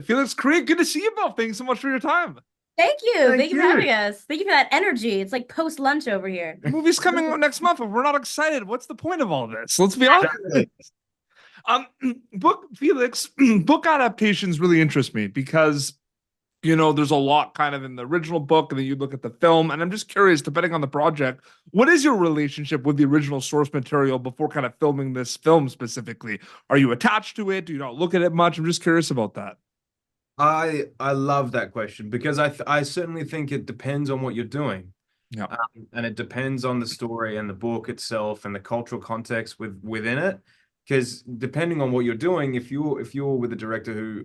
Felix Cree, good to see you both. Thanks so much for your time. Thank you. Thank Thank you for you. having us. Thank you for that energy. It's like post lunch over here. The movie's coming out next month, and we're not excited. What's the point of all this? Let's be honest. Um, book Felix, book adaptations really interest me because there's a lot kind of in the original book, and then you look at the film, and I'm just curious, depending on the project, what is your relationship with the original source material before kind of filming this film specifically? Are you attached to it? Do you not look at it much? I'm just curious about that. I love that question because I certainly think it depends on what you're doing. Yeah. And it depends on the story and the book itself and the cultural context within it. Because depending on what you're doing, if you're with a director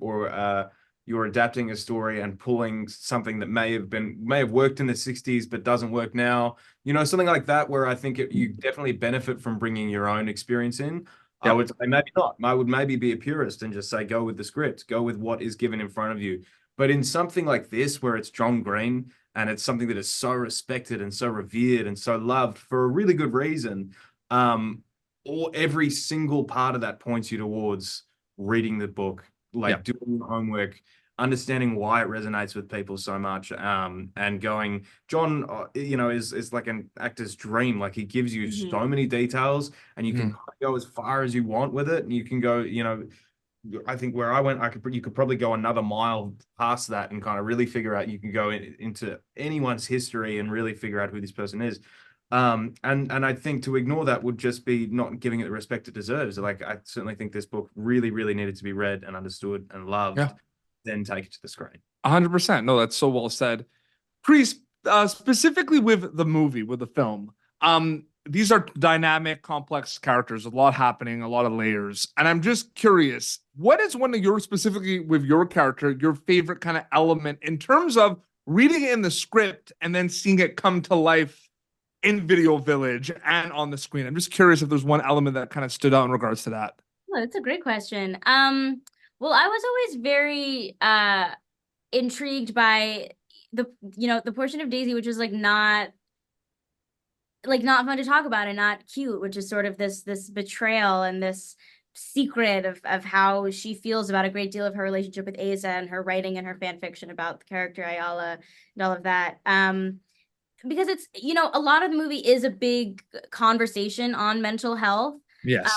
you're adapting a story and pulling something that may have worked in the 60s but doesn't work now, something like that, where I think you definitely benefit from bringing your own experience in. I would say maybe not. I would maybe be a purist and just say go with the script, go with what is given in front of you. But in something like this, where it's John Green and it's something that is so respected and so revered and so loved for a really good reason, or every single part of that points you towards reading the book, doing the homework, understanding why it resonates with people so much, and going, John, is like an actor's dream. Like, he gives you so many details, and you can go as far as you want with it, and you can go, I think where I went, you could probably go another mile past that and kind of really figure out. You can go into anyone's history and really figure out who this person is. And I think to ignore that would just be not giving it the respect it deserves. Like, I certainly think this book really, really needed to be read and understood and loved. Yeah. Then take it to the screen. 100%. No, that's so well said. Priest, specifically with the movie, with the film, these are dynamic, complex characters, a lot happening, a lot of layers. And I'm just curious, what is one of your, specifically with your character, your favorite kind of element in terms of reading it in the script and then seeing it come to life in Video Village and on the screen? I'm just curious if there's one element that kind of stood out in regards to that. Oh, that's a great question. Well, I was always very intrigued by the portion of Daisy, which is not fun to talk about and not cute, which is sort of this betrayal and this secret of how she feels about a great deal of her relationship with Aza and her writing and her fan fiction about the character Ayala and all of that. Because it's, a lot of the movie is a big conversation on mental health. Yes.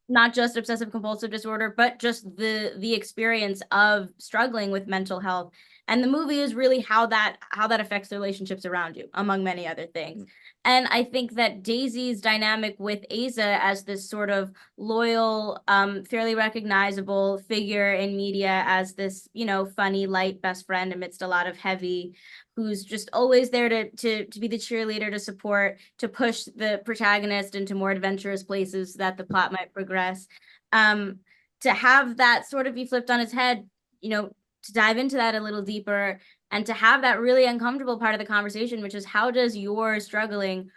Not just obsessive compulsive disorder, but just the experience of struggling with mental health. And the movie is really how that affects the relationships around you, among many other things. And I think that Daisy's dynamic with Aza as this sort of loyal, fairly recognizable figure in media, as this, funny, light best friend amidst a lot of heavy, who's just always there to be the cheerleader, to support, to push the protagonist into more adventurous places so that the plot might progress. To have that sort of be flipped on its head, to dive into that a little deeper and to have that really uncomfortable part of the conversation, which is, how does your struggling,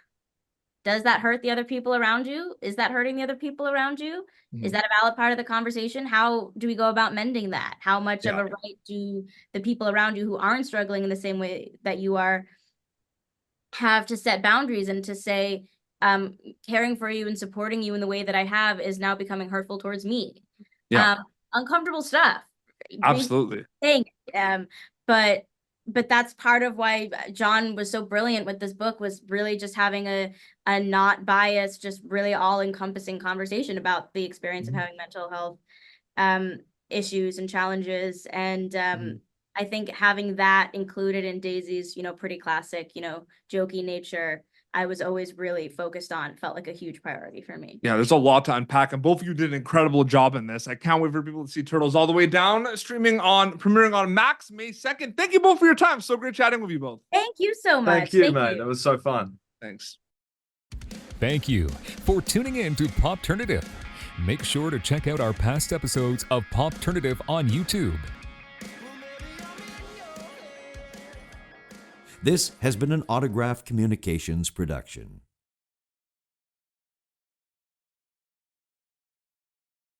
does that hurt the other people around you? Is that hurting the other people around you? Is that a valid part of the conversation? How do we go about mending that? How much of a right do the people around you who aren't struggling in the same way that you are have to set boundaries and to say, caring for you and supporting you in the way that I have is now becoming hurtful towards me? Uncomfortable stuff. Absolutely. But that's part of why John was so brilliant with this book, was really just having a not biased, just really all-encompassing conversation about the experience of having mental health issues and challenges. And I think having that included in Daisy's, pretty classic, jokey nature, I was always really focused on, felt like a huge priority for me. Yeah, there's a lot to unpack, and both of you did an incredible job in this. I can't wait for people to see Turtles All the Way Down, premiering on Max May 2nd. Thank you both for your time. So great chatting with you both. Thank you so much. Thank you, mate. That was so fun. Thanks. Thank you for tuning in to Popternative. Make sure to check out our past episodes of Popternative on YouTube. This has been an Autograph Communications production.